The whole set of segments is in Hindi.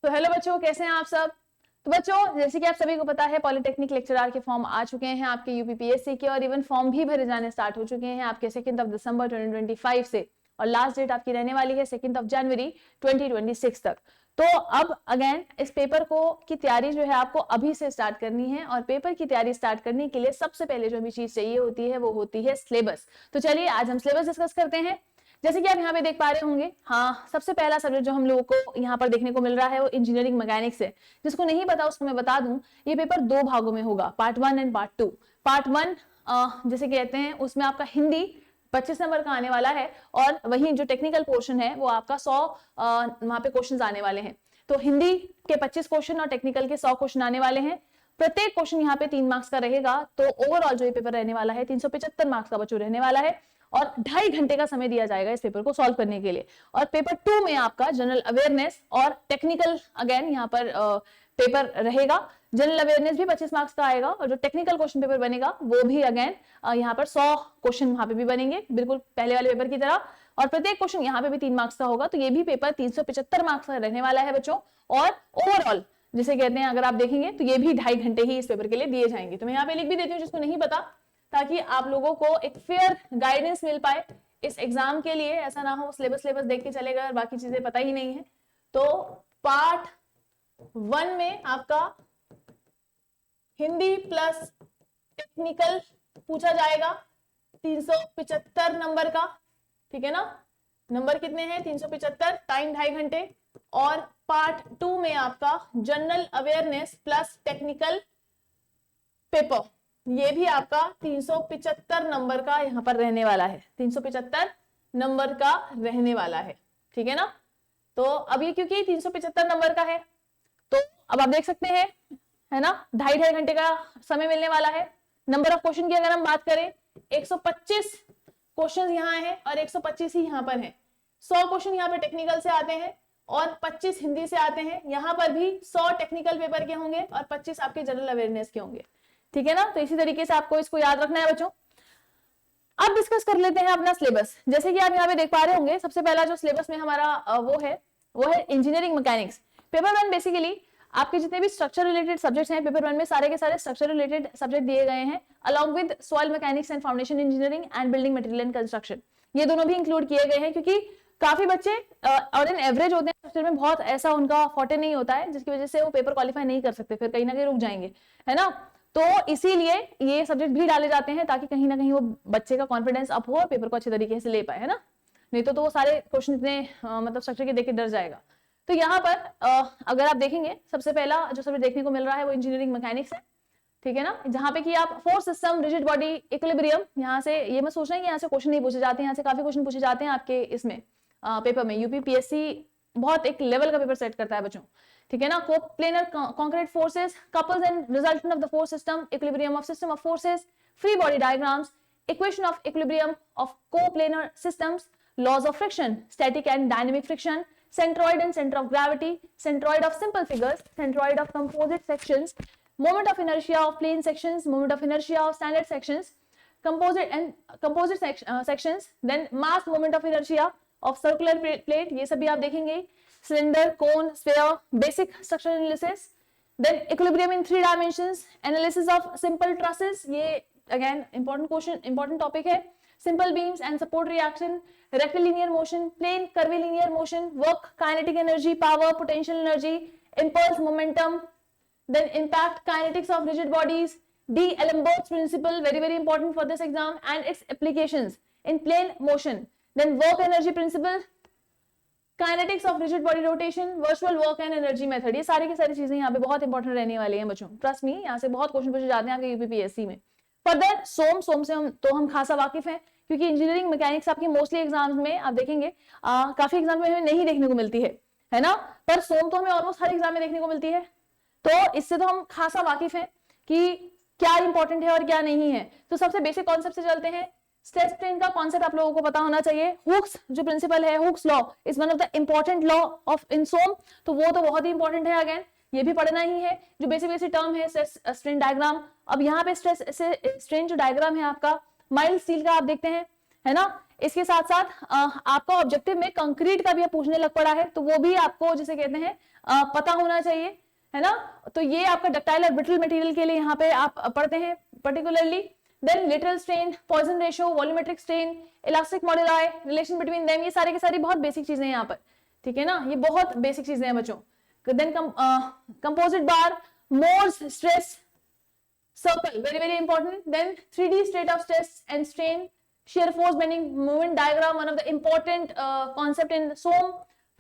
तो हेलो बच्चों, कैसे हैं आप सब। तो बच्चों, जैसे कि आप सभी को पता है, पॉलिटेक्निक लेक्चरर के फॉर्म आ चुके हैं आपके यूपीपीएससी के, और इवन फॉर्म भी भरे जाने स्टार्ट हो चुके हैं आपके 2 दिसंबर 2025 से, और लास्ट डेट आपकी रहने वाली है 2 जनवरी 2026 तक। तो अब अगेन इस पेपर को की तैयारी जो है आपको अभी से स्टार्ट करनी है, और पेपर की तैयारी स्टार्ट करने के लिए सबसे पहले जो भी चीज चाहिए होती है वो होती है सिलेबस। तो चलिए आज हम सिलेबस डिस्कस करते हैं। जैसे कि आप यहाँ पे देख पा रहे होंगे, हाँ, सबसे पहला सब्जेक्ट जो हम लोगों को यहाँ पर देखने को मिल रहा है वो इंजीनियरिंग मैकेनिक्स है। जिसको नहीं पता उसको मैं बता दूं, ये पेपर 2 भागों में होगा, पार्ट 1 एंड पार्ट 2। पार्ट 1 जैसे कहते हैं उसमें आपका हिंदी 25 नंबर का आने वाला है, और वहीं जो टेक्निकल पोर्शन है वो आपका 100 वहां पे क्वेश्चन आने वाले हैं। तो हिंदी के 25 क्वेश्चन और टेक्निकल के 100 क्वेश्चन आने वाले हैं। प्रत्येक क्वेश्चन यहाँ पे 3 मार्क्स का रहेगा। तो ओवरऑल जो ये पेपर रहने वाला है 375 मार्क्स का बच्चों रहने वाला है, और 2.5 घंटे का समय दिया जाएगा इस पेपर को सॉल्व करने के लिए। और पेपर 2 में आपका जनरल अवेयरनेस और टेक्निकल अगेन यहाँ पर पेपर रहेगा। जनरल अवेयरनेस भी 25 मार्क्स का आएगा, और जो टेक्निकल क्वेश्चन पेपर बनेगा वो भी अगेन यहाँ पर 100 क्वेश्चन वहां पे भी बनेंगे, बिल्कुल पहले वाले पेपर की तरह। और प्रत्येक क्वेश्चन यहाँ पे भी 3 मार्क्स का होगा। तो ये भी पेपर 375 मार्क्स का रहने वाला है बच्चों। और ओवरऑल जिसे कहते हैं, अगर आप देखेंगे तो ये भी 2.5 घंटे ही इस पेपर के लिए दिए जाएंगे। तो मैं यहाँ पे लिख भी देती हूँ जिसको नहीं पता, ताकि आप लोगों को एक फेयर गाइडेंस मिल पाए इस एग्जाम के लिए। ऐसा ना हो सिलेबस देख के चलेगा और बाकी चीजें पता ही नहीं है। तो पार्ट 1 में आपका हिंदी प्लस टेक्निकल पूछा जाएगा 375 नंबर का, ठीक है ना। नंबर कितने हैं? 375, टाइम 2.5 घंटे। और पार्ट 2 में आपका general awareness plus technical paper, ये भी आपका 375 नंबर का यहां पर रहने वाला है, 375 नंबर का रहने वाला है, ठीक है ना। तो अब ये क्योंकि 375 नंबर का है, तो अब आप देख सकते हैं, है ना, 2.5 घंटे का समय मिलने वाला है। नंबर ऑफ क्वेश्चन की अगर हम बात करें, 125 क्वेश्चन यहाँ है और 125 ही यहाँ पर है। 100 क्वेश्चन यहाँ पे टेक्निकल से आते हैं और 25 हिंदी से आते हैं। यहाँ पर भी 100 टेक्निकल पेपर के होंगे और 25 आपके जनरल अवेयरनेस के होंगे, ठीक है ना। तो इसी तरीके से आपको इसको याद रखना है बच्चों। अब डिस्कस कर लेते हैं अपना सिलेबस। जैसे कि आप यहाँ पे देख पा रहे होंगे, सबसे पहला जो सिलेबस में हमारा वो है इंजीनियरिंग मैकेनिक्स। पेपर 1 बेसिकली आपके जितने भी स्ट्रक्चर रिलेटेड सब्जेक्ट्स हैं, पेपर 1 में सारे के सारे स्ट्रक्चर रिलेटेड सब्जेक्ट दिए गए हैं, along with soil mechanics and foundation engineering and building material and construction. ये दोनों भी इंक्लूड किए गए हैं, क्योंकि काफी बच्चे और इन एवरेज होते हैं, स्ट्रक्चर में बहुत ऐसा उनका फॉर्टे नहीं होता है, जिसकी वजह से वो पेपर क्वालिफाई नहीं कर सकते, फिर कहीं ना कहीं रुक जाएंगे, है ना। तो इसीलिए ये सब्जेक्ट भी डाले जाते हैं, ताकि कहीं ना कहीं वो बच्चे का कॉन्फिडेंस अप हो और पेपर को अच्छे तरीके से ले पाए, है ना। नहीं तो वो सारे क्वेश्चन इतने मतलब स्ट्रक्चर के देख के डर जाएगा। तो यहाँ पर अगर आप देखेंगे, सबसे पहला जो सब्जेक्ट देखने को मिल रहा है वो इंजीनियरिंग मैकेनिक्स है, ठीक है ना। जहां पे कि आप force system, rigid body, equilibrium, यहाँ से ये मत सोचना है कि यहाँ से क्वेश्चन नहीं पूछे जाते हैं, यहाँ से काफी क्वेश्चन पूछे जाते हैं आपके इसमें पेपर में। यूपीपीएससी बहुत एक लेवल का पेपर सेट करता है बच्चों, ठीक है ना। Coplanar concurrent forces, couples and resultant of the force system, equilibrium of system of forces, free body diagrams, equation of equilibrium of coplanar systems, laws of friction, static and dynamic friction, centroid and center of gravity, centroid of simple figures, centroid of composite sections, moment of inertia of plane sections, moment of inertia of standard sections, composite sections, then mass moment of inertia of circular plate, ये सभी आप देखेंगे, cylinder, cone, sphere, basic structural analysis, then equilibrium in 3 dimensions, analysis of simple trusses, ये again important question, important topic है, simple beams and support reaction, rectilinear motion, plane curvilinear motion, work, kinetic energy, power, potential energy, impulse, momentum, then impact, kinetics of rigid bodies, D'Alembert's principle, very very important for this exam, and its applications in plane motion, then work energy principle, kinetics of rigid body rotation, virtual work and energy method, ये सारी की सारी चीजें यहाँ पे बहुत इंपॉर्टेंट रहने वाली हैं बच्चों, ट्रस्ट मी। यहाँ से बहुत क्वेश्चन पूछे जाते हैं आपके यूपीपीएससी में। फर्दर सोम से हम खासा वाकिफ हैं, क्योंकि इंजीनियरिंग मैकेनिक्स आपकी मोस्टली एग्जाम्स में आप देखेंगे काफी एग्जाम में हमें नहीं देखने को मिलती है ना, पर सोम तो हमें ऑलमोस्ट हर एग्जाम में देखने को मिलती है। तो इससे तो हम खासा वाकिफ हैं कि क्या इंपॉर्टेंट है और क्या नहीं है। तो सबसे बेसिक कॉन्सेप्ट से चलते हैं। स्ट्रेस स्ट्रेन का कॉन्सेप्ट आप लोगों को पता होना चाहिए। हुक्स जो प्रिंसिपल है, Hooke's law is one of the important law of in some, तो वो तो बहुत ही इंपॉर्टेंट है, अगेन ये भी पढ़ना ही है। जो बेसिक टर्म है स्ट्रेस स्ट्रेन डायग्राम, अब यहाँ पे स्ट्रेस स्ट्रेन जो डायग्राम है आपका माइल्ड स्टील का आप देखते हैं, है ना। इसके साथ साथ आपका ऑब्जेक्टिव में कंक्रीट का भी पूछने लग पड़ा है, तो वो भी आपको जिसे कहते हैं पता होना चाहिए, है ना। तो ये आपका डक्टाइल और ब्रिटल मटेरियल के लिए यहाँ पे आप पढ़ते हैं particularly. Then lateral strain, Poisson ratio, volumetric strain, elastic moduli, relation between them, ये सारे के सारी बहुत बेसिक चीजें हैं यहाँ पर, ठीक है ना, ये बहुत बेसिक चीजें हैं बच्चों। Then composite bar, Mohr's, stress circle, very very important. Then 3D state of stress and strain, shear force bending moment diagram, one of the important concept in SOM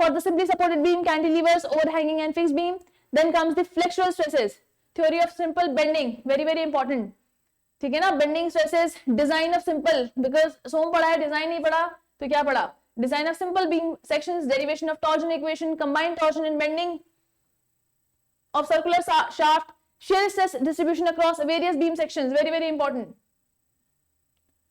for the simply supported beam, cantilevers, overhanging and fixed beam. Then comes the flexural stresses, theory of simple bending, very very important, ठीक है ना। bending stresses, design of simple, because SOM पढ़ा है, design नहीं पढ़ा तो क्या पढ़ा, design of simple beam sections, derivation of torsion equation, combined torsion and bending of circular shaft, shear stress distribution across various beam sections, very very important।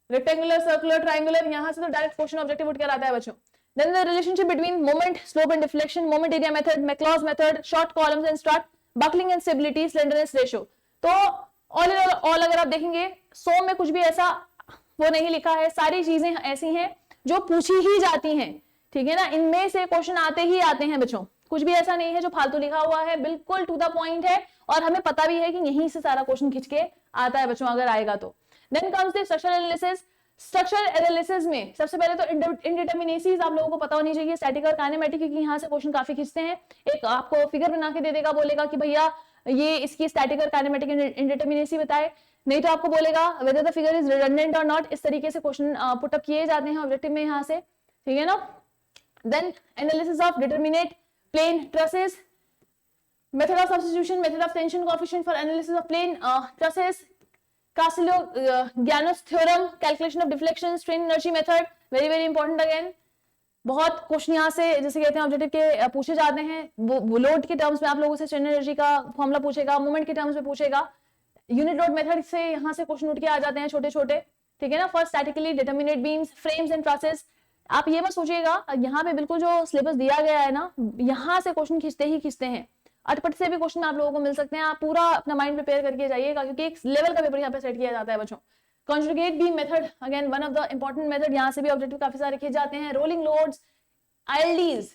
Rectangular, circular, triangular, यहां से तो डायरेक्ट क्वेश्चन ऑब्जेक्टिव उठ कर आता है बच्चों। Then the relationship between moment, slope and deflection, moment area method, Macaulay's method, short columns and strut, buckling and stability, slenderness ratio. तो ऑल इन ऑल अगर आप देखेंगे SOM में कुछ भी ऐसा वो नहीं लिखा है, सारी चीजें ऐसी हैं जो पूछी ही जाती हैं, ठीक है ना, इनमें से क्वेश्चन आते ही आते हैं बच्चों, कुछ भी ऐसा नहीं है जो फालतू लिखा हुआ है, बिल्कुल टू द पॉइंट है, और हमें पता भी है कि यहीं से सारा क्वेश्चन खींच के आता है बच्चों अगर आएगा तो। Then comes the structural analysis. Structural analysis में सबसे पहले तो इंडिटरमिनेसीज आप लोगों को पता होनी चाहिए, स्टैटिक और काइनेमेटिक, क्योंकि यहाँ से क्वेश्चन काफी खींचते हैं। एक आपको फिगर बना के दे देगा, बोलेगा कि भैया ये इसकी स्टैटिक और काइनेमेटिक इंडिटरमिनेसी बताए, नहीं तो आपको बोलेगा whether the figure is redundant और नॉट। इस तरीके से क्वेश्चन पुट अप किए जाते हैं ऑब्जेक्टिव में यहाँ से, ठीक है ना। Then analysis of determinate plane trusses, method of substitution, method of tension coefficient for analysis of plane trusses, Castello-Ganos theorem, calculation of deflection, strain energy method, very very important again। बहुत क्वेश्चन यहाँ से जैसे कहते हैं ऑब्जेक्टिव के पूछे जाते हैं, वो लोड के टर्म्स में आप लोगों से स्ट्रेन एनर्जी का फॉर्मूला पूछेगा, मोमेंट के टर्म्स में पूछेगा, यूनिट लोड मेथड से यहाँ से क्वेश्चन उठ के आ जाते हैं छोटे छोटे, ठीक है ना। First statically determinate beams, frames and trusses. आप ये मत सोचिएगा, यहाँ पे बिल्कुल जो सिलेबस दिया गया है ना, यहाँ से क्वेश्चन खींचते ही खींचते हैं, अटपट से भी क्वेश्चन आप लोगों को मिल सकते हैं, आप पूरा अपना माइंड प्रिपेयर करके जाइएगा, क्योंकि एक लेवल का पेपर यहाँ पे सेट किया जाता है बच्चों। Conjugate beam method, again one of the important method, यहाँ से भी ऑब्जेक्टिव काफी सारे खींच जाते हैं। Rolling loads, ILDs,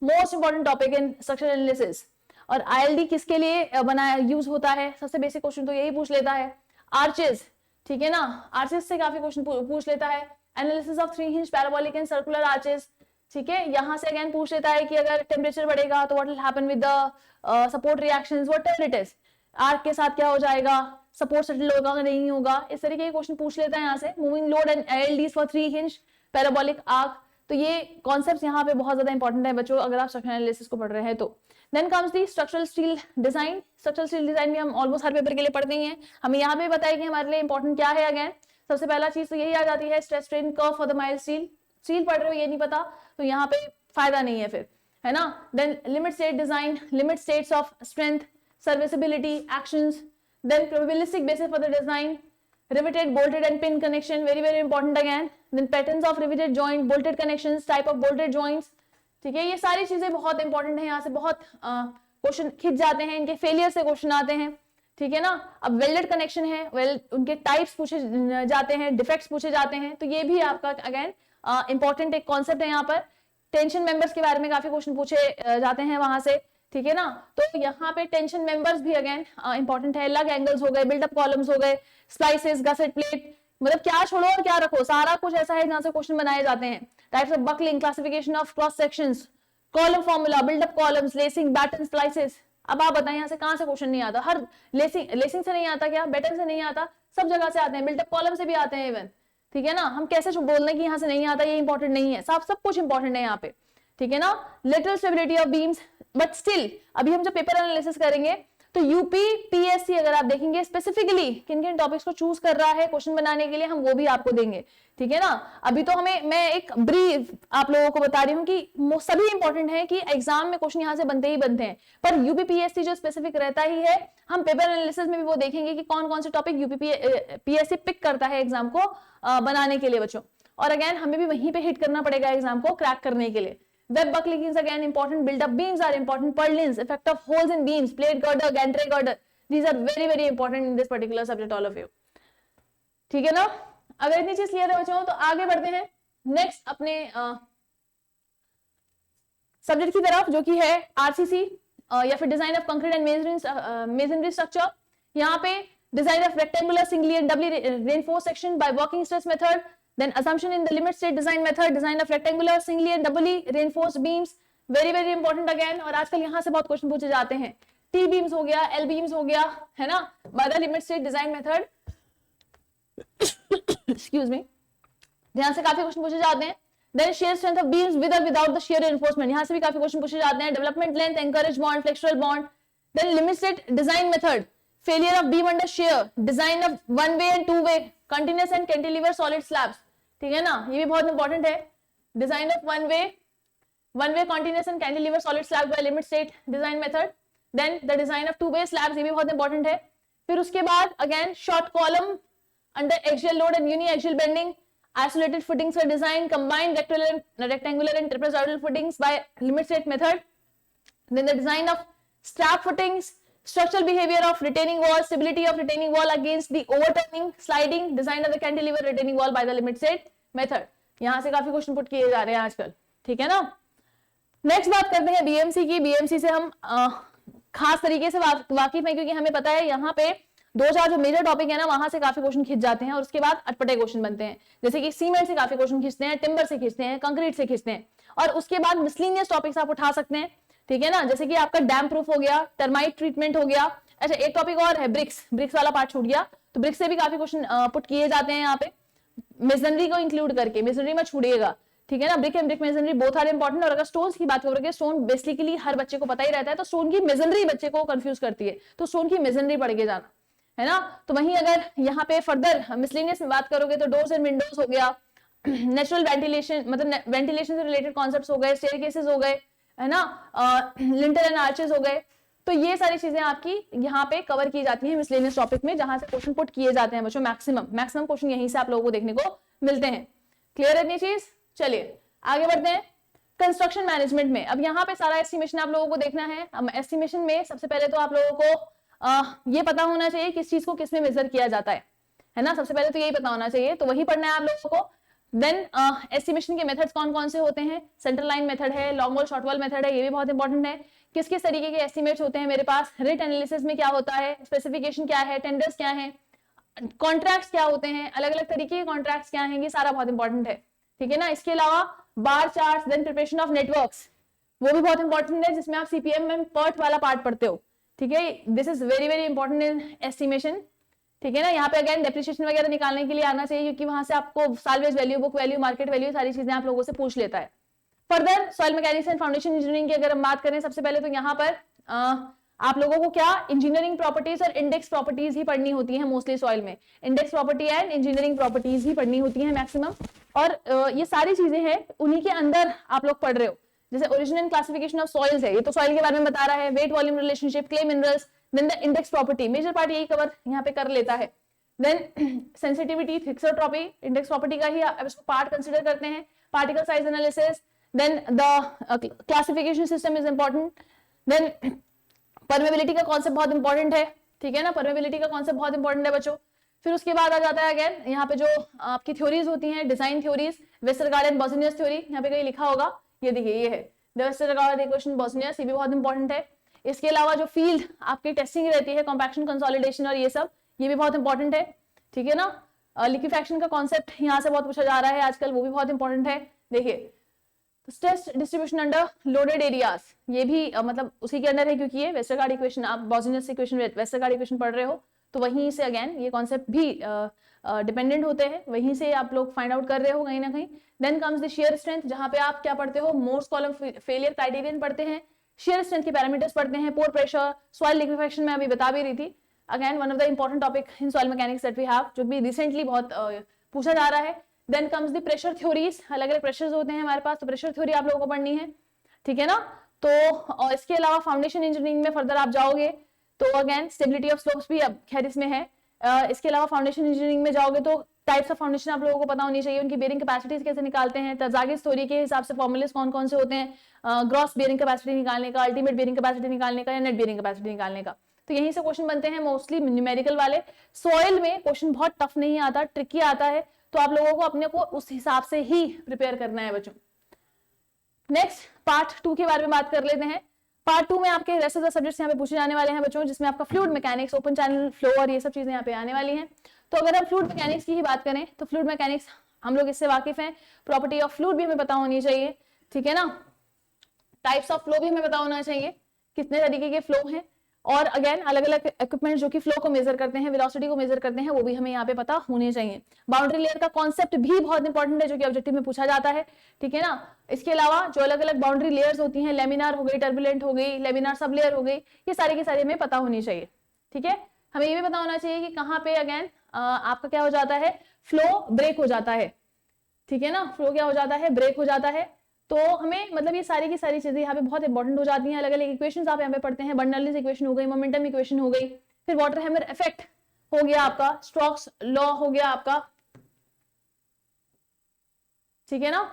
most important topic इन स्ट्रक्चरल एनालिसिस। और ILD किसके लिए बनाया यूज होता है, सबसे बेसिक क्वेश्चन तो यही पूछ लेता है। आर्चेस, ठीक है ना, आर्चेस से काफी क्वेश्चन पूछ लेता है। Analysis of 3 hinge parabolic and circular arches, ठीक है, यहाँ से अगेन पूछ लेता है कि अगर टेम्परेचर बढ़ेगा तो what will happen with the support reactions, whatever it is, arc के साथ क्या हो जाएगा, सपोर्ट सेटल होगा नहीं होगा, इस तरीके के क्वेश्चन पूछ लेता है यहाँ से। Moving load and ILDs for 3 hinge parabolic arc, तो ये कॉन्सेप्ट्स यहाँ पे बहुत ज्यादा इंपॉर्टेंट है बच्चों अगर आप स्ट्रक्चरल एनालिसिस को पढ़ रहे हैं तो। Then comes the structural steel design. Structural steel design भी हम ऑलमोस्ट हर पेपर के लिए पढ़ते ही हैं, हमें यहाँ पे बताया कि हमारे लिए इंपॉर्टेंट क्या है। अगेन सबसे पहला चीज तो यही आ जाती है, stress strain curve for the mild steel. Steel पढ़ रहे हो ये नहीं पता तो यहाँ पे फायदा नहीं है फिर, है ना। Then limit state design, limit states of strength, serviceability, actions, then probabilistic basis for the design, riveted, bolted and pin connection, very very important again। then patterns of riveted joint, bolted connections, type of bolted joints, ठीक है, ये सारी चीजें बहुत इंपॉर्टेंट है, यहाँ से बहुत क्वेश्चन खिंच जाते हैं, इनके फेलियर से क्वेश्चन आते हैं, ठीक है ना। अब वेल्डेड कनेक्शन है, उनके टाइप्स पूछे जाते हैं, डिफेक्ट्स पूछे जाते हैं, तो ये भी आपका अगेन इंपॉर्टेंट एक कॉन्सेप्ट है यहाँ पर। टेंशन मेंबर्स के बारे में काफी क्वेश्चन पूछे जाते हैं वहां से, ठीक है ना। तो यहाँ पे टेंशन मेंबर्स भी अगेन इंपॉर्टेंट है, लग एंगल्स हो गए, बिल्डअप कॉलम्स हो गए, स्लाइसेस, गसेट प्लेट, मतलब क्या छोड़ो और क्या रखो, सारा कुछ ऐसा है जहां से क्वेश्चन बनाए जाते हैं। Types of buckling, classification of cross sections, column formula, built up columns, lacing, batten, splices. अब आप बताएं यहाँ से कहां से क्वेश्चन नहीं आता, हर लेसिंग से नहीं आता क्या, बैटन से नहीं आता, सब जगह से आते हैं, बिल्डअप कॉलम से भी आते हैं इवन, ठीक है ना। हम कैसे बोल रहे हैं कि यहाँ से नहीं आता, ये इंपॉर्टेंट नहीं है, सब कुछ इंपॉर्टेंट है यहाँ पे, ठीक है ना। Lateral stability of beams, but still अभी हम जब पेपर एनालिसिस करेंगे तो यूपीपीएससी अगर आप देखेंगे स्पेसिफिकली किन किन टॉपिक्स को चूज कर रहा है क्वेश्चन बनाने के लिए, हम वो भी आपको देंगे, ठीक है ना। अभी तो मैं एक ब्रीफ आप लोगों को बता रही हूँ कि सभी इंपॉर्टेंट है कि एग्जाम में क्वेश्चन यहाँ से बनते ही बनते हैं, पर यूपीपीएससी जो स्पेसिफिक रहता ही है, हम पेपर एनालिसिस में भी वो देखेंगे कि कौन कौन से टॉपिक यूपीपीएससी पिक करता है एग्जाम को बनाने के लिए बच्चों। और अगेन हमें भी वहीं पे हिट करना पड़ेगा एग्जाम को क्रैक करने के लिए। Web buckling is again important. Build-up beams are important. Purlins, effect of holes in beams, plate girder, gantry girder. These are very very important in this particular subject, all of you. ठीक है ना। अगर इतनी चीज क्लियर है बच्चों तो आगे बढ़ते हैं नेक्स्ट अपने सब्जेक्ट की तरफ, जो कि है आरसीसी या फिर design of concrete and masonry structure. यहाँ पे design of rectangular singly and doubly reinforced section by working stress method, then assumption in the limit state design method, design of rectangular singly and doubly reinforced beams, very very important again। और आजकल यहाँ से बहुत क्वेश्चन पूछे जाते हैं, टी बीम्स हो गया, एल बीम्स हो गया, है ना, by the limit state design method, excuse me, ध्यान से काफी क्वेश्चन पूछे जाते हैं। Then shear strength of beams with और विदाउट द शेयर रिइंफोर्समेंट, यहाँ से भी काफी क्वेश्चन पूछे जाते हैं। Development length, anchorage bond, flexural bond. Then limit state design method, failure of beam under shear, design of one way and two way, continuous and cantilever solid slabs, ठीक है ना, ये भी बहुत इंपॉर्टेंट है। Design of one way continuous and cantilever solid slab by limit state design method. Then the design of two way slabs, ये भी बहुत इंपॉर्टेंट है। फिर उसके बाद again short column under axial load and uniaxial bending, isolated footings for design, combined rectangular and trapezoidal footings by limit state method. Then the design of strap footings, structural behavior of retaining wall, stability of retaining wall against the overturning, sliding, design of the cantilever retaining wall by the limit state method। यहाँ से काफी क्वेश्चन पुट किए जा रहे हैं आजकल, ठीक है ना। नेक्स्ट बात करते हैं बीएमसी की। बीएमसी से हम खास तरीके से वाकिफ हैं, क्योंकि हमें पता है यहाँ पे दो चार जो मेजर टॉपिक है ना, वहां से काफी क्वेश्चन खिंच जाते हैं और उसके बाद अटपटे क्वेश्चन बनते हैं। जैसे कि सीमेंट से काफी क्वेश्चन खींचते हैं, टिम्बर से खींचते हैं, कंक्रीट से खींचते हैं, और उसके बाद मिसलिनियस टॉपिक्स आप उठा सकते हैं, ठीक है ना, जैसे कि आपका डैम प्रूफ हो गया, टर्माइट ट्रीटमेंट हो गया। अच्छा, एक टॉपिक और है ब्रिक्स वाला पार्ट छूट गया, तो ब्रिक्स से भी काफी क्वेश्चन पुट किए जाते हैं यहाँ पे, मेसनरी को इंक्लूड करके, मेसनरी में छूटिएगा, ठीक है ना। Brick and brick masonry both are important. और अगर स्टोन्स की बात करोगे, स्टोन बेसिकली हर बच्चे को पता ही रहता है, तो स्टोन की मेसनरी बच्चे को कंफ्यूज करती है, तो स्टोन की मेसनरी पढ़ के जाना, है ना। तो वहीं अगर यहाँ पे फर्दर मिसलेनियस में बात करोगे तो डोर्स एंड विंडोज हो गया, नेचुरल वेंटिलेशन, मतलब वेंटिलेशन से रिलेटेड कॉन्सेप्ट्स हो गए, स्टेयरकेसेस हो गए, है ना, लिंटर एंड आर्चेस हो गए। तो ये सारी चीजें आपकी यहाँ पे कवर की जाती हैं मिसलेनियस टॉपिक में, जहां से क्वेश्चन पुट किए जाते हैं बच्चों। मैक्सिमम क्वेश्चन यहीं से आप लोगों को देखने को मिलते हैं। क्लियर है इतनी चीज? चलिए आगे बढ़ते हैं कंस्ट्रक्शन मैनेजमेंट में। अब यहाँ पे सारा एस्टिमेशन आप लोगों को देखना है। एस्टिमेशन में सबसे पहले तो आप लोगों को ये पता होना चाहिए किस चीज को किस में मेजर किया जाता है ना, सबसे पहले तो यही पता होना चाहिए, तो वही पढ़ना है आप लोगों को। देन एस्टिमेशन के मेथड्स कौन कौन से होते हैं, सेंट्रल लाइन मेथड है, long wall short wall method है, ये भी बहुत इंपॉर्टेंट है। किस किस तरीके के एस्टिमेट्स होते हैं मेरे पास, रेट एनालिसिस में क्या होता है, स्पेसिफिकेशन क्या है, टेंडर्स क्या है, कॉन्ट्रैक्ट्स क्या होते हैं, अलग अलग तरीके के कॉन्ट्रैक्ट्स क्या हैं, ये सारा बहुत इंपॉर्टेंट है, ठीक है ना। इसके अलावा bar charts, then preparation of networks, वो भी बहुत इंपॉर्टेंट है, जिसमें आप सीपीएम में पर्ट वाला पार्ट पढ़ते हो, ठीक है। This is very very important in estimation, ठीक है ना। यहाँ पे अगेन डेप्रिसिएशन वगैरह निकालने के लिए आना चाहिए, क्योंकि वहां से आपको salvage value, book value, market value, सारी चीजें आप लोगों से पूछ लेता है। Further soil mechanics and foundation engineering की अगर हम बात करें, सबसे पहले तो यहाँ पर आप लोगों को क्या इंजीनियरिंग प्रॉपर्टीज और इंडेक्स प्रॉपर्टीज ही पढ़नी होती है मोस्टली सॉइल में। Index property and engineering properties ही पढ़नी होती है मैक्सिमम, और ये सारी चीजें हैं, उन्हीं के अंदर आप लोग पढ़ रहे हो। जैसे origin and classification of soils है, ये तो सॉइल के बारे में बता रहा है, weight volume relationship, clay minerals, then the index property, major part यही कवर यहाँ पे कर लेता है। Then sensitivity, thixotropy, index property का ही आप इसको पार्ट कंसीडर करते हैं। Particle size analysis, then the classification system is important. Then permeability का कॉन्सेप्ट बहुत इंपॉर्टेंट है, ठीक है ना, परमेबिलिटी का कॉन्सेप्ट बहुत इंपॉर्टेंट है बच्चों। फिर उसके बाद आ जाता है अगेन यहाँ पे जो आपकी थ्योरीज होती हैं, design theories, Westergaard and Boussinesq theory, यहाँ पे कहीं लिखा होगा, ये देखिए ये है द वेस्टरगार्ड इक्वेशन बॉसनियस, ये भी बहुत इंपॉर्टेंट है। इसके अलावा जो फील्ड आपकी टेस्टिंग रहती है, कॉम्पैक्शन, कंसोलिडेशन और ये सब, ये भी बहुत इंपॉर्टेंट है, ठीक है ना। लिक्विफैक्शन का कॉन्सेप्ट यहाँ से बहुत पूछा जा रहा है आजकल, वो भी बहुत इंपॉर्टेंट है। देखिए stress distribution under loaded areas, ये भी मतलब उसी के अंडर है, क्योंकि ये वेस्टरगार्ड इक्वेशन, आप बॉसनियस इक्वेशन, वेस्टरगार्ड इक्वेशन पढ़ रहे हो, तो वहीं से अगेन ये कॉन्सेप्ट भी डिपेंडेंट होते हैं, वहीं से आप लोग फाइंड आउट कर रहे हो कहीं ना कहीं। Then comes the shear strength, जहां पे आप क्या पढ़ते हो, मोर्स कॉलम फेलियर क्राइटेरियन पढ़ते हैं, शेयर स्ट्रेंथ के पैरामीटर्स पढ़ते हैं, पोर प्रेशर, सॉइल लिक्विफेक्शन में अभी बता भी रही थी, again one of the important topic in soil mechanics that we have, जो भी रिसेंटली बहुत पूछा जा रहा है। Then comes the pressure theories, अलग अलग प्रेशर्स होते हैं हमारे पास, तो प्रेशर थ्योरी आप लोगों को पढ़नी है, ठीक है ना। तो और इसके अलावा फाउंडेशन इंजीनियरिंग में फर्दर आप जाओगे तो अगेन स्टेबिलिटी ऑफ स्लोप्स भी अब खैर इसमें है। इसके अलावा फाउंडेशन इंजीनियरिंग में जाओगे तो टाइप्स ऑफ फाउंडेशन आप लोगों को पता होनी चाहिए, उनकी बेयरिंग कैपेसिटीज कैसे निकालते हैं, तजागिस थ्योरी के हिसाब से फॉर्मूलेस कौन कौन से होते हैं, ग्रॉस बेयरिंग कैपेसिटी निकालने का, अल्टीमेट बेयरिंग कैपेसिटी निकालने का, या नेट बेयरिंग कैपेसिटी निकालने का, तो यहीं से क्वेश्चन बनते हैं मोस्टली न्यूमेरिकल वाले। सॉइल में क्वेश्चन बहुत टफ नहीं आता, ट्रिकी आता है, तो तो आप लोगों को अपने को उस हिसाब से ही प्रिपेयर करना है बच्चों। नेक्स्ट पार्ट 2 के बारे में बात कर लेते हैं। पार्ट 2 में आपके रेस्ट ऑफ द सब्जेक्ट्स यहाँ पे पूछे जाने वाले हैं बच्चों, जिसमें आपका fluid mechanics, open channel flow और ये सब चीजें यहाँ पे आने वाली हैं। तो अगर हम फ्लूइड मैकेनिक्स की ही बात करें तो फ्लूइड मैकेनिक्स हम लोग इससे वाकिफ हैं, प्रॉपर्टी ऑफ फ्लूइड भी हमें पता होनी चाहिए, ठीक है ना, टाइप्स ऑफ फ्लो भी हमें पता होना चाहिए, कितने तरीके के फ्लो हैं, और अगेन अलग अलग इक्विपमेंट जो कि फ्लो को मेजर करते हैं, वेलोसिटी को मेजर करते हैं, वो भी हमें यहाँ पे पता होने चाहिए। बाउंड्री लेयर का कॉन्सेप्ट भी बहुत इंपॉर्टेंट है, जो कि ऑब्जेक्टिव में पूछा जाता है, ठीक है ना। इसके अलावा जो अलग अलग बाउंड्री लेयर्स होती हैं, लेमिनार हो गई, टर्बुलेंट हो गई, लेमिनार सब लेयर हो गई, ये सारी की सारी हमें पता होनी चाहिए, ठीक है। हमें ये भी पता होना चाहिए कि कहाँ पे अगेन आपका क्या हो जाता है, फ्लो ब्रेक हो जाता है, ठीक है ना, फ्लो क्या हो जाता है, ब्रेक हो जाता है। तो हमें मतलब ये सारी की सारी चीजें यहाँ पे बहुत इंपॉर्टेंट हो जाती हैं। अलग अलग इक्वेशंस आप यहाँ पे पढ़ते हैं, बर्नौलीज इक्वेशन हो गई, मोमेंटम इक्वेशन हो गई, फिर वाटर हैमर इफेक्ट हो गया आपका, स्टोक्स लॉ हो गया आपका, ठीक है ना।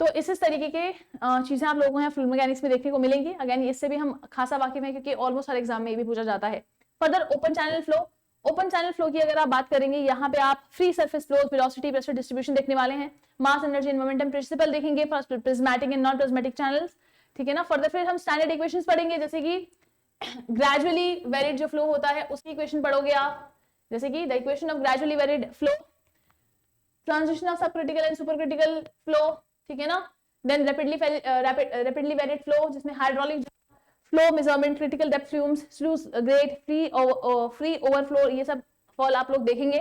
तो इस तरीके के चीजें आप लोगों को यहाँ फ्लूइड मैकेनिक्स में देखने को मिलेंगी। अगेन इससे भी हम खासा वाकिफ हैं, क्योंकि ऑलमोस्ट हर एग्जाम में ये भी पूछा जाता है। Further open channel flow, open channel flow की अगर आप बात करेंगे, यहाँ पे आप free surface flow, velocity, pressure distribution देखने वाले हैं, mass energy and momentum principle देखेंगे, prismatic and non prismatic channels, ठीक है ना। फर्दर फिर हम स्टैंडर्ड इक्वेशंस पढ़ेंगे, जैसे कि ग्रेजुअली वेरिड जो फ्लो होता है उसकी इक्वेशन पढ़ोगे आप, जैसे कि the equation of gradually varied flow, transition of sub critical and super critical flow, ठीक है ना। देन रैपिडली वेरिड फ्लो, जिसमें hydraulic flow measurement, critical depth flumes, sluice gate, free overflow, ये सब फॉल आप लोग देखेंगे,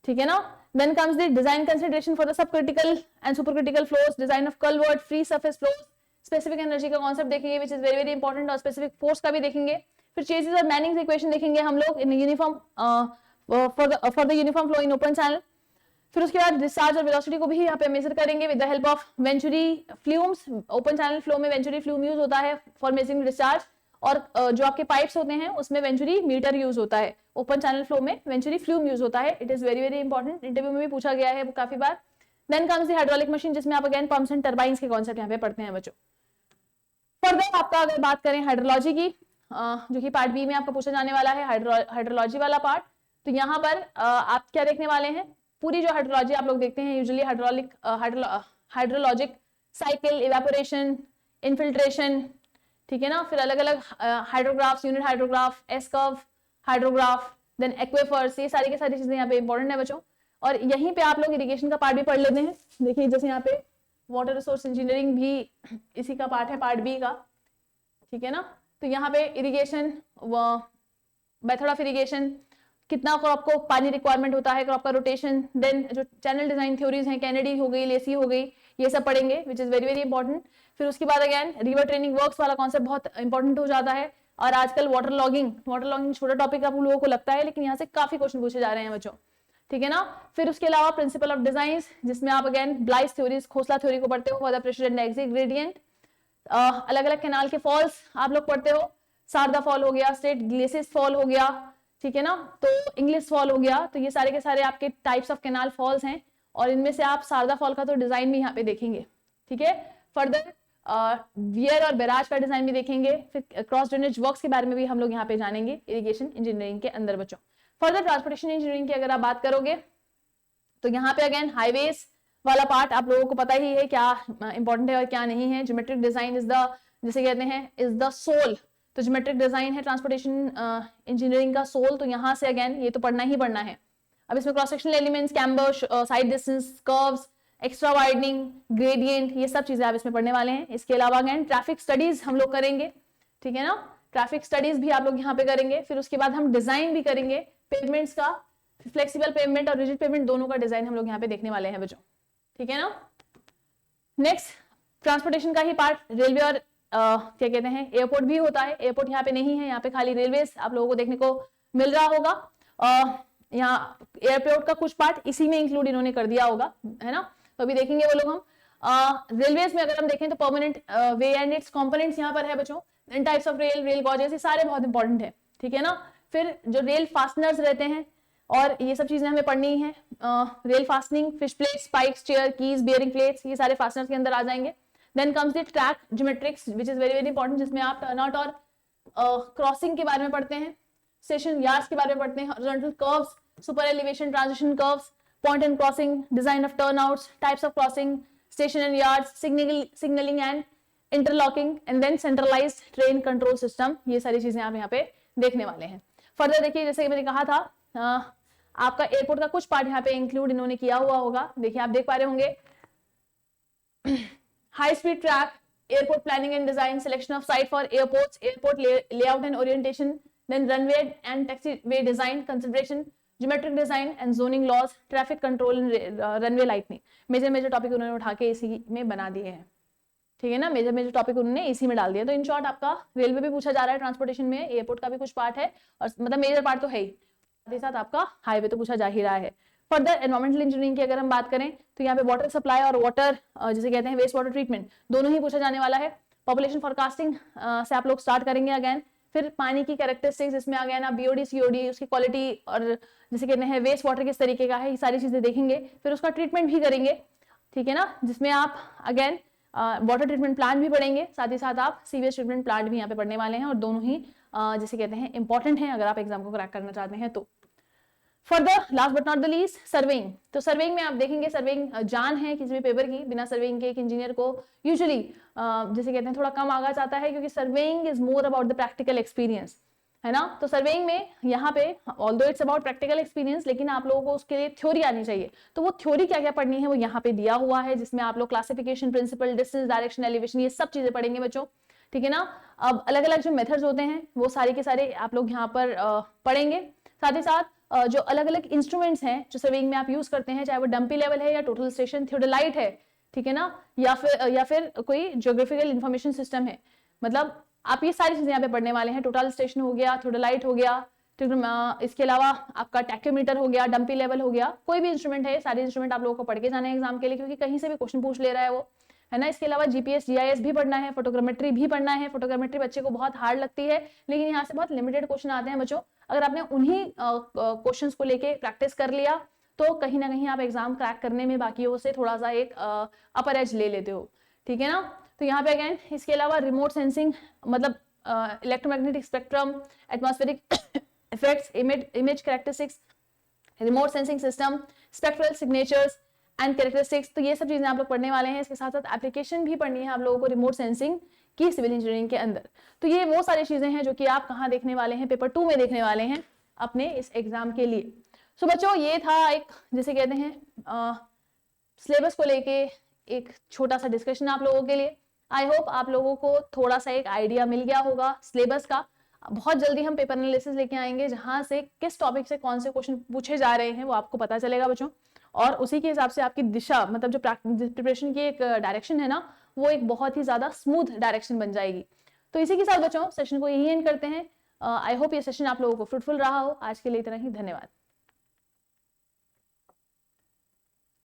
ठीक है ना। Then comes the design consideration for the sub critical and super critical flows, design of culvert, free surface flows, specific energy का कॉन्सेप्ट देखेंगे, विच इज वेरी वेरी इंपॉर्टेंट, और स्पेसिफिक फोर्स का भी देखेंगे। फिर चेजेस और मैनिंग्स इक्वेशन देखेंगे हम लोग in uniform for the uniform flow in open channel. फिर उसके बाद डिस्चार्ज और वेलोसिटी को भी यहाँ पे मेजर करेंगे with the help of venturi flumes. Open channel flow में वेंचुरी फ्लूम यूज होता है फॉर मेजरिंग डिस्चार्ज, और जो आपके पाइप्स होते हैं उसमें वेंचुरी मीटर यूज होता है। ओपन चैनल फ्लो में वेंचुरी फ्लूम यूज होता है। It is very very important, interview में भी पूछा गया है काफी बार। Then comes the hydraulic machine, जिसमें आप अगेन पंप्स एंड टरबाइंस के कॉन्सेप्ट यहाँ पे पढ़ते हैं बच्चों। फर्दर आपका अगर बात करें हाइड्रोलॉजी की, जो कि पार्ट बी में आपको पूछा जाने वाला है, हाइड्रोलॉजी वाला पार्ट, तो यहाँ पर आप क्या देखने वाले हैं, पूरी जो हाइड्रोलॉजी आप लोग देखते हैं usually hydrologic cycle, evaporation, infiltration, ठीक है ना। फिर अलग अलग hydrographs, unit hydrograph, S curve hydrograph, then aquifers, ये सारी की सारी चीजें यहाँ पे इंपॉर्टेंट है बच्चों। और यहीं पे आप लोग इरिगेशन का पार्ट भी पढ़ लेते हैं। देखिए जैसे यहाँ पे वाटर रिसोर्स इंजीनियरिंग भी इसी का पार्ट है, पार्ट बी का, ठीक है ना। तो यहाँ पे इरिगेशन, मेथड ऑफ इरिगेशन, कितना क्रॉप को पानी रिक्वायरमेंट होता है, क्रॉप का रोटेशन, देन जो चैनल डिजाइन थ्योरीज हैं, कैनेडी हो गई, लेसी हो गई, ये सब पढ़ेंगे, विच इज वेरी वेरी इंपॉर्टेंट। फिर उसके बाद अगेन रिवर ट्रेनिंग वर्क्स वाला कॉन्सेप्ट बहुत इंपॉर्टेंट हो जाता है। और आजकल वाटर लॉगिंग छोटा टॉपिक आप लोगों को लगता है, लेकिन यहाँ से काफी क्वेश्चन पूछे जा रहे हैं बच्चों, ठीक है ना। फिर उसके अलावा प्रिंसिपल ऑफ डिजाइन, जिसमें आप again Blaise theories, Khosla theory को पढ़ते हो for the pressure and exit gradient. अलग अलग कैनाल के फॉल्स आप लोग पढ़ते हो, सारदा फॉल हो गया, स्टेट ग्लेसियस फॉल हो गया, ठीक है ना, तो इंग्लिश फॉल हो गया। तो ये सारे के सारे आपके टाइप्स ऑफ कैनाल फॉल्स हैं, और इनमें से आप सारदा फॉल का तो डिजाइन भी यहाँ पे देखेंगे, ठीक है। फर्दर वियर और बैराज का डिजाइन भी देखेंगे। फिर क्रॉस ड्रेनेज वर्क्स के बारे में भी हम लोग यहाँ पे जानेंगे इरिगेशन इंजीनियरिंग के अंदर बच्चों। फर्दर ट्रांसपोर्टेशन इंजीनियरिंग की अगर आप बात करोगे, तो यहाँ पे अगेन हाईवेज वाला पार्ट आप लोगों को पता ही है क्या इंपॉर्टेंट है और क्या नहीं है। ज्योमेट्रिक डिजाइन इज द, जिसे कहते हैं, इज द सोल। तो ज्योमेट्रिक डिजाइन है ट्रांसपोर्टेशन इंजीनियरिंग का सोल। तो यहाँ से अगेन ये तो पढ़ना ही पढ़ना है। अब इसमें cross sectional elements, camber, side distance, curves, extra widening, gradient, ये सब चीजें आप इसमें पढ़ने वाले हैं। इसके अलावा अगेन ट्रैफिक स्टडीज हम लोग करेंगे, ठीक है ना, ट्रैफिक स्टडीज भी आप लोग यहाँ पे करेंगे। फिर उसके बाद हम डिजाइन भी करेंगे पेवमेंट्स का, फ्लेक्सिबल पेवमेंट और रिजिड पेवमेंट दोनों का डिजाइन हम लोग यहाँ पे देखने वाले हैं बच्चों, ठीक है ना। नेक्स्ट ट्रांसपोर्टेशन का ही पार्ट, रेलवे और क्या कहते हैं, एयरपोर्ट भी होता है। एयरपोर्ट यहाँ पे नहीं है, यहाँ पे खाली रेलवे आप लोगों को देखने को मिल रहा होगा। यहाँ एयरपोर्ट का कुछ पार्ट इसी में इंक्लूड इन्होंने कर दिया होगा, है ना, तो अभी देखेंगे वो लोग हम। रेलवेज में अगर हम देखें तो permanent way and it's components यहाँ पर है बच्चों। टाइप्स ऑफ रेल, रेल गॉजेस, ये सारे बहुत इंपॉर्टेंट है, ठीक है ना। फिर जो रेल फास्टनर्स रहते हैं, और ये सब चीजें हमें पढ़नी है। Rail fastening, fish plates, spikes, chair, keys, bearing plates, ये सारे फास्टनर्स के अंदर आ जाएंगे। Then comes the track geometrics, which is very very important, जिसमें आप टर्नआउट और क्रॉसिंग के बारे में पढ़ते हैं, स्टेशन यार्ड्स के बारे में पढ़ते हैं, horizontal curves, super elevation transition curves, point and crossing, design of turnouts, types of crossing, station and yards, signaling and interlocking, and then centralized train control system. ये सारी चीजें आप यहाँ पे देखने वाले हैं. फर्दर देखिए, जैसे कि मैंने कहा था, आपका एयरपोर्ट का कुछ पार्ट यहाँ पे इंक्लूड इन्होंने किया हुआ होगा. देखिए आप देख पा रहे होंगे, high speed track, airport planning and design, selection of site for airports, airport layout and orientation, then runway and taxiway design, consideration, geometric design and zoning laws, traffic control and runway lightning. Major topic उन्होंने उठा के इसी में बना दिए हैं. ठीक है ना, मेजर टॉपिक उन्होंने इसी में डाल दिया. तो इन शॉर्ट आपका रेलवे भी पूछा जा रहा है, ट्रांसपोर्टेशन में एयरपोर्ट का भी कुछ पार्ट है, और मतलब मेजर पार्ट तो है ही, साथ ही साथ आपका हाईवे तो पूछा जा ही रहा है. फर्दर एनवायरमेंटल इंजीनियरिंग की अगर हम बात करें तो यहाँ पे वाटर सप्लाई और वाटर जिसे कहते हैं वेस्ट वाटर ट्रीटमेंट, दोनों ही पूछा जाने वाला है. पॉपुलेशन फोरकास्टिंग से आप लोग स्टार्ट करेंगे अगेन. फिर पानी की कैरेक्टरिस्टिक्स, इसमें आ गया ना बीओडी सीओडी, उसकी क्वालिटी और जिसे कहते हैं वेस्ट वाटर किस तरीके का है, ये सारी चीजें देखेंगे. फिर उसका ट्रीटमेंट भी करेंगे. ठीक है ना, जिसमें आप अगेन वाटर ट्रीटमेंट प्लांट भी पढ़ेंगे, साथ ही साथ आप सीवेज ट्रीटमेंट प्लांट भी यहाँ पे पढ़ने वाले हैं, और दोनों ही जिसे कहते हैं इंपॉर्टेंट है अगर आप एग्जाम को क्रैक करना चाहते हैं तो. Further last but not the least, surveying. तो सर्वेइंग में आप देखेंगे, सर्वेइंग जान है किसी भी पेपर की, बिना सर्वेइंग के एक इंजीनियर को यूजुअली जिसे कहते हैं थोड़ा कम आगाज आता है, क्योंकि surveying is more about the practical experience, है ना. तो सर्वेइंग में यहाँ पे although it's about practical experience, लेकिन आप लोगों को उसके लिए थ्योरी आनी चाहिए. तो वो थ्योरी क्या क्या पढ़नी है वो यहाँ पे दिया हुआ है, जिसमें आप लोग classification, principal, distance, direction, elevation, ये सब चीजें पढ़ेंगे बच्चों. ठीक है ना. अब अलग अलग जो मेथड्स होते हैं वो सारे के सारे आप लोग यहाँ पर पढ़ेंगे. साथ ही साथ जो अलग अलग इंस्ट्रूमेंट्स हैं जो सर्वेइंग में आप यूज करते हैं, चाहे वो डंपी लेवल है या टोटल स्टेशन, थियोडोलाइट है, ठीक है ना, या फिर कोई ज्योग्राफिकल इंफॉर्मेशन सिस्टम है, मतलब आप ये सारी चीजें यहाँ पे पढ़ने वाले हैं. टोटल स्टेशन हो गया, थियोडोलाइट हो गया, इसके अलावा आपका टैक्योमीटर हो गया, डंपी लेवल हो गया, कोई भी इंस्ट्रूमेंट है, सारे इंस्ट्रूमेंट आप लोगों को पढ़ के जाने हैं एग्जाम के लिए, क्योंकि कहीं से भी क्वेश्चन पूछ ले रहा है वो, है ना. इसके अलावा जीपीएस जीआईएस भी पढ़ना है, फोटोग्रामेट्री भी पढ़ना है. फोटोग्रामेट्री बच्चे को बहुत हार्ड लगती है, लेकिन यहाँ से बहुत लिमिटेड क्वेश्चन आते हैं बच्चों. अगर आपने उन्हीं क्वेश्चंस को लेके प्रैक्टिस कर लिया तो कहीं ना कहीं आप एग्जाम क्रैक करने में बाकियों से थोड़ा सा एक अपर एज ले लेते हो. ठीक है ना. तो यहाँ पे अगेन इसके अलावा रिमोट सेंसिंग, मतलब electromagnetic spectrum, atmospheric effects, image characteristics, remote sensing system, spectral signatures and characteristics, तो ये सब चीजें आप लोग पढ़ने वाले हैं. इसके साथ साथ एप्लीकेशन भी पढ़नी है आप लोगों को रिमोट सेंसिंग की सिविल इंजीनियरिंग के अंदर. तो ये वो सारी चीजें हैं जो कि आप कहाँ देखने वाले हैं, पेपर 2 में देखने वाले हैं अपने इस एग्जाम के लिए. सो बच्चों ये था एक जिसे कहते हैं सिलेबस को लेके एक छोटा सा डिस्कशन आप लोगों के लिए. आई होप आप लोगों को थोड़ा सा एक आइडिया मिल गया होगा सिलेबस का. बहुत जल्दी हम पेपर एनालिसिस लेके आएंगे जहां से किस टॉपिक से कौन से क्वेश्चन पूछे जा रहे हैं वो आपको पता चलेगा बच्चों, और उसी के हिसाब से आपकी दिशा, मतलब जो प्रिपरेशन की एक डायरेक्शन है ना, वो एक बहुत ही ज्यादा स्मूथ डायरेक्शन बन जाएगी. तो इसी के साथ बच्चों सेशन को यही एंड करते हैं. आई होप ये सेशन आप लोगों को फ्रूटफुल रहा हो. आज के लिए इतना ही, धन्यवाद.